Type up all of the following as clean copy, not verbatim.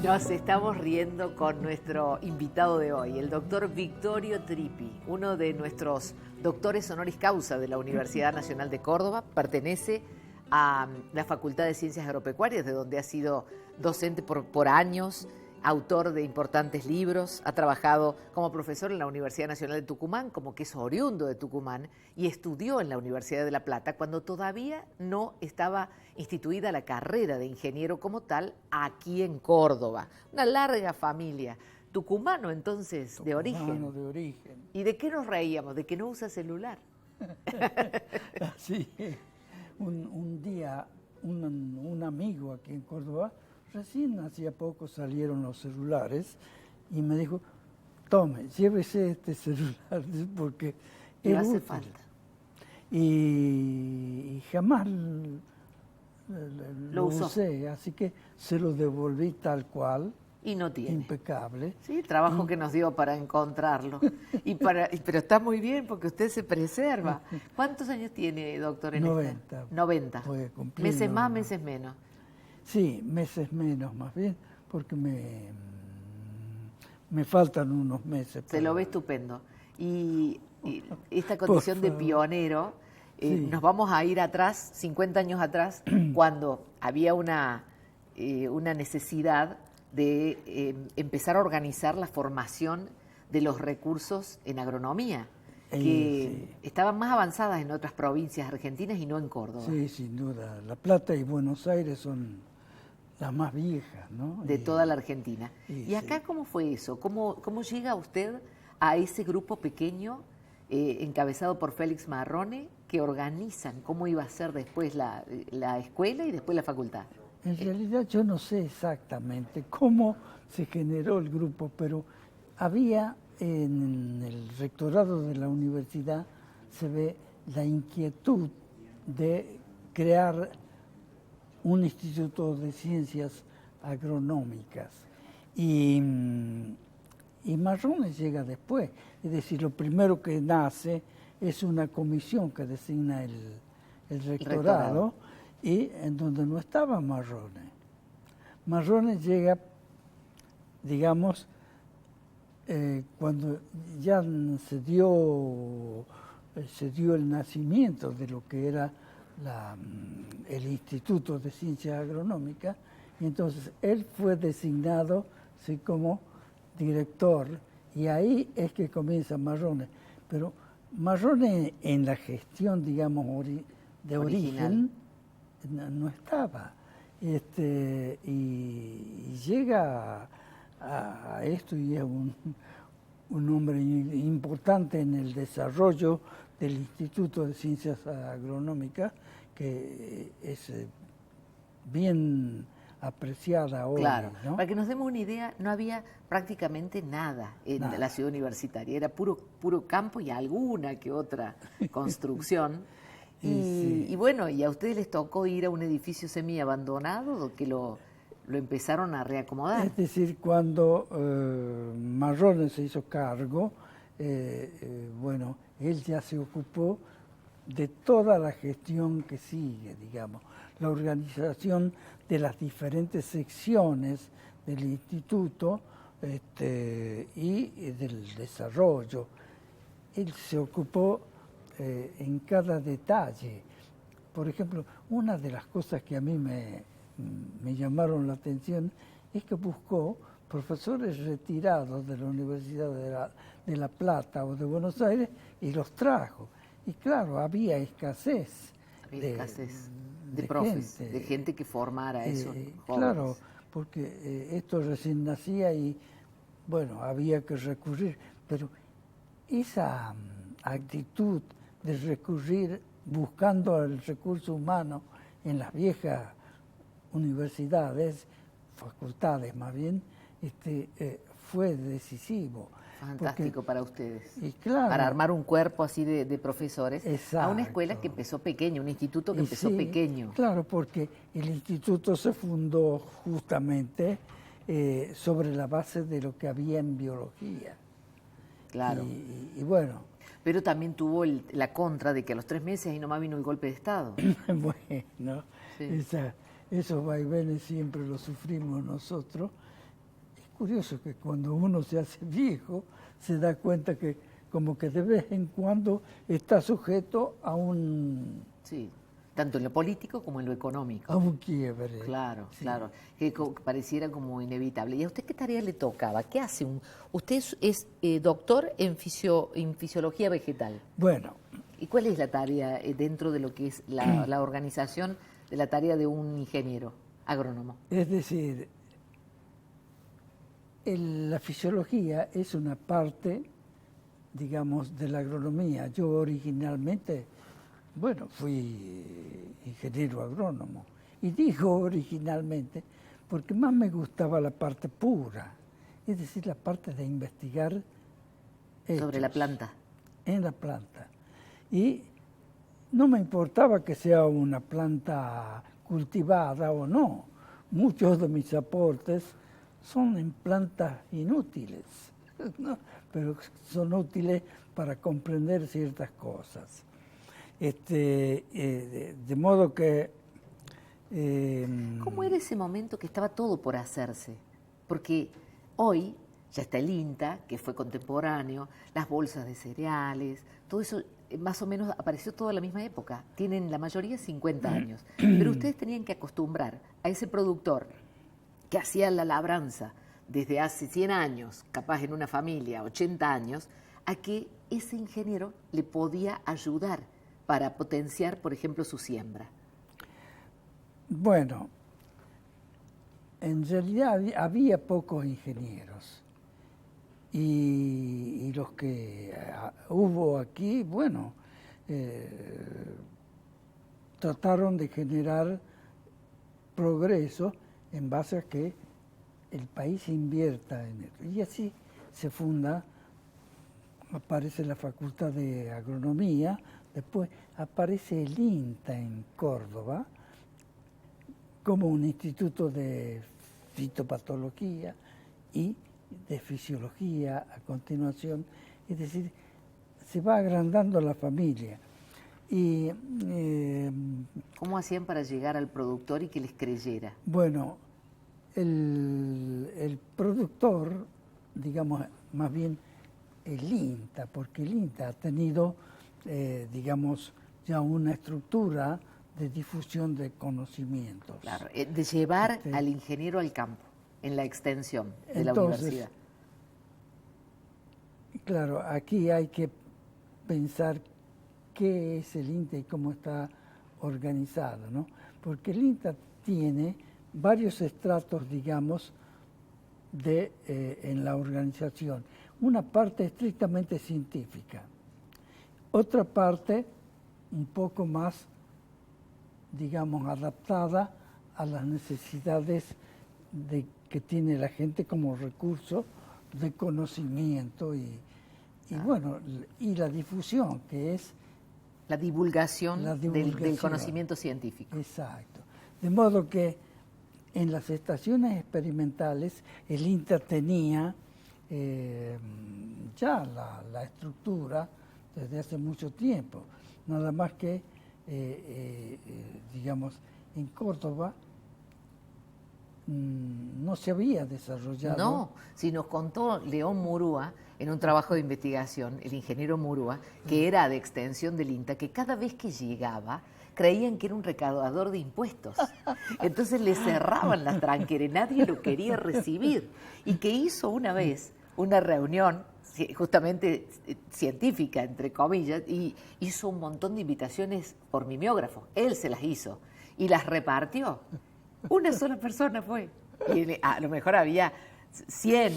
Nos estamos riendo con nuestro invitado de hoy, el doctor Victorio Trippi, uno de nuestros doctores honoris causa de la Universidad Nacional de Córdoba. Pertenece a la Facultad de Ciencias Agropecuarias, de donde ha sido docente por años, autor de importantes libros, ha trabajado como profesor en la Universidad Nacional de Tucumán, como que es oriundo de Tucumán, y estudió en la Universidad de La Plata cuando todavía no estaba instituida la carrera de ingeniero como tal aquí en Córdoba. Una larga familia. Tucumano entonces, de origen. Tucumano de origen. ¿Y de qué nos reíamos? De que no usa celular. Así es. Un día, un amigo aquí en Córdoba, recién hacía poco salieron los celulares y me dijo, tome, llévese este celular porque Le es hace útil. falta. Y jamás Lo usó. usé, así que se lo devolví tal cual, Y no tiene. impecable. Sí, el trabajo que nos dio para encontrarlo. Pero está muy bien porque usted se preserva. ¿Cuántos años tiene, doctor? En 90. 90. Voy a cumplir Meses más, 90. meses menos. Sí, meses menos más bien, porque me faltan unos meses. Se lo ve estupendo. Y esta condición de pionero, Sí. nos vamos a ir atrás, 50 años atrás, cuando había una necesidad de empezar a organizar la formación de los recursos en agronomía, que Sí. estaban más avanzadas en otras provincias argentinas y no en Córdoba. Sí, sin duda. La Plata y Buenos Aires son las más viejas, ¿no? De toda la Argentina. ¿Y acá sí. cómo fue eso? ¿Cómo llega usted a ese grupo pequeño, encabezado por Félix Marrone, que organizan cómo iba a ser después la escuela y después la facultad? En realidad yo no sé exactamente cómo se generó el grupo, pero había en el rectorado de la universidad, se ve la inquietud de crear un instituto de ciencias agronómicas. Y Marrone llega después. Es decir, lo primero que nace es una comisión que designa el rectorado, y en donde no estaba Marrone. Marrone llega, digamos, cuando ya se dio el nacimiento de lo que era el Instituto de Ciencias Agronómicas, y entonces él fue designado así como director, y ahí es que comienza Marrone. Pero Marrone en la gestión, digamos, de origen no estaba. Y llega a esto y es un hombre importante en el desarrollo del Instituto de Ciencias Agronómicas, que es bien apreciada hoy. Claro, ¿no? para que nos demos una idea, no había prácticamente nada en la ciudad universitaria, era puro campo y alguna que otra construcción. Y bueno, y a ustedes les tocó ir a un edificio semi-abandonado que lo empezaron a reacomodar. Es decir, cuando Marrone se hizo cargo, bueno, él ya se ocupó de toda la gestión que sigue, digamos, la organización de las diferentes secciones del instituto y del desarrollo. Él se ocupó en cada detalle. Por ejemplo, una de las cosas que a mí me llamaron la atención es que buscó profesores retirados de la Universidad de La Plata o de Buenos Aires y los trajo. Y claro, había escasez. De profes, de gente que formara a esos jóvenes. Claro, porque esto recién nacía y, bueno, había que recurrir. Pero esa actitud de recurrir buscando el recurso humano en las viejas universidades, facultades más bien, fue decisivo. Fantástico para ustedes. Y claro, para armar un cuerpo así de profesores. Exacto. A una escuela que empezó pequeña, un instituto que empezó pequeño. Claro, porque el instituto se fundó justamente sobre la base de lo que había en biología. Claro. Y bueno. Pero también tuvo la contra de que a los 3 meses ahí nomás vino el golpe de Estado. Bueno, sí. Esos vaivenes siempre los sufrimos nosotros. curioso que cuando uno se hace viejo, se da cuenta que como que de vez en cuando está sujeto a un... Sí, tanto en lo político como en lo económico. A un quiebre. Claro, Sí. claro, que pareciera como inevitable. ¿Y a usted qué tarea le tocaba? ¿Qué hace Usted es doctor en fisiología vegetal. Bueno, ¿Y cuál es la tarea dentro de lo que es la organización de la tarea de un ingeniero agrónomo? es decir, la fisiología es una parte, digamos, de la agronomía. Yo originalmente, bueno, fui ingeniero agrónomo. Y digo originalmente porque más me gustaba la parte pura, es decir, la parte de investigar Sobre la hechos planta. en la planta. Y no me importaba que sea una planta cultivada o no. Muchos de mis aportes son en plantas inútiles, ¿no? Pero son útiles para comprender ciertas cosas. De modo que... ¿Cómo era ese momento que estaba todo por hacerse? Porque hoy ya está el INTA, que fue contemporáneo, las bolsas de cereales, todo eso más o menos apareció todo en la misma época. Tienen la mayoría 50 años. Pero ustedes tenían que acostumbrar a ese productor que hacía la labranza desde hace 100 años, capaz en una familia, 80 años, a que ese ingeniero le podía ayudar para potenciar, por ejemplo, su siembra. Bueno, en realidad había pocos ingenieros y los que hubo aquí, bueno, trataron de generar progreso en base a que el país invierta en esto. Y así se funda, aparece la Facultad de Agronomía, después aparece el INTA en Córdoba, como un instituto de fitopatología y de fisiología a continuación, es decir, se va agrandando la familia. Y, ¿Cómo hacían para llegar al productor y que les creyera? bueno, el productor, digamos, más bien el INTA, porque el INTA ha tenido, digamos, ya una estructura de difusión de conocimientos. Claro, de llevar al ingeniero al campo, en la extensión de la universidad. Claro, aquí hay que pensar qué es el INTA y cómo está organizado, ¿no? Porque el INTA tiene varios estratos, digamos, en la organización. Una parte estrictamente científica, otra parte un poco más, digamos, adaptada a las necesidades que tiene la gente como recurso de conocimiento y bueno, y la difusión, que es... La divulgación, del conocimiento científico. Exacto. De modo que en las estaciones experimentales el INTA tenía ya la estructura desde hace mucho tiempo, nada más que digamos, en Córdoba no se había desarrollado. No, si nos contó León Murúa en un trabajo de investigación, el ingeniero Murúa, que era de extensión del INTA, que cada vez que llegaba creían que era un recaudador de impuestos. Entonces le cerraban las tranqueras, nadie lo quería recibir. Y que hizo una vez una reunión justamente científica, entre comillas, y hizo un montón de invitaciones por mimeógrafo. Él se las hizo y las repartió. Una sola persona fue. Y a lo mejor había 100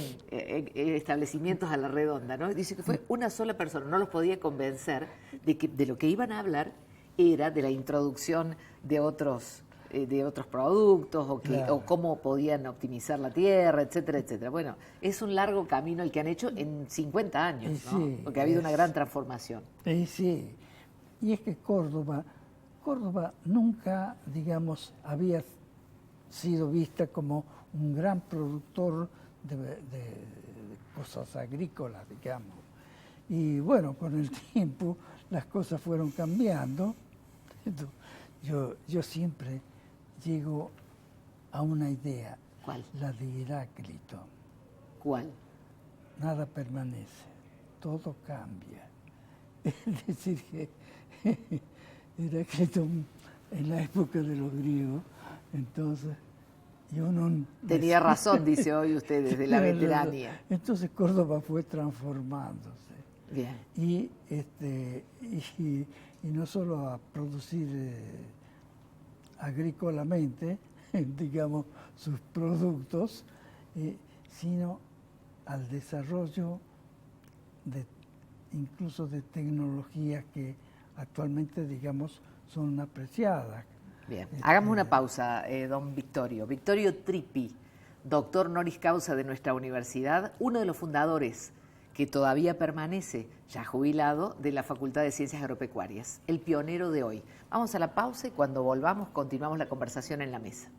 establecimientos a la redonda, ¿no? Dice que fue una sola persona, no los podía convencer de que de lo que iban a hablar era de la introducción de otros productos o cómo podían optimizar la tierra, etcétera, etcétera. Bueno, es un largo camino el que han hecho en 50 años, ¿no? Sí, porque ha habido una gran transformación. Sí, y es que Córdoba nunca, digamos, había sido vista como un gran productor de cosas agrícolas, digamos. Y bueno, con el tiempo las cosas fueron cambiando. Yo siempre llego a una idea. ¿Cuál? La de Heráclito. ¿Cuál? Nada permanece, todo cambia. Es decir, que era escrito en la época de los griegos, entonces yo no... Tenía razón, dice hoy usted, desde la veteranía. Entonces Córdoba fue transformándose. Bien. Y no solo a producir agrícolamente, digamos, sus productos, sino al desarrollo incluso de tecnologías que actualmente, digamos, son apreciadas. Bien, hagamos una pausa, don Victorio. Victorio Trippi, doctor honoris causa de nuestra universidad, uno de los fundadores que todavía permanece, ya jubilado, de la Facultad de Ciencias Agropecuarias, el pionero de hoy. Vamos a la pausa y cuando volvamos continuamos la conversación en la mesa.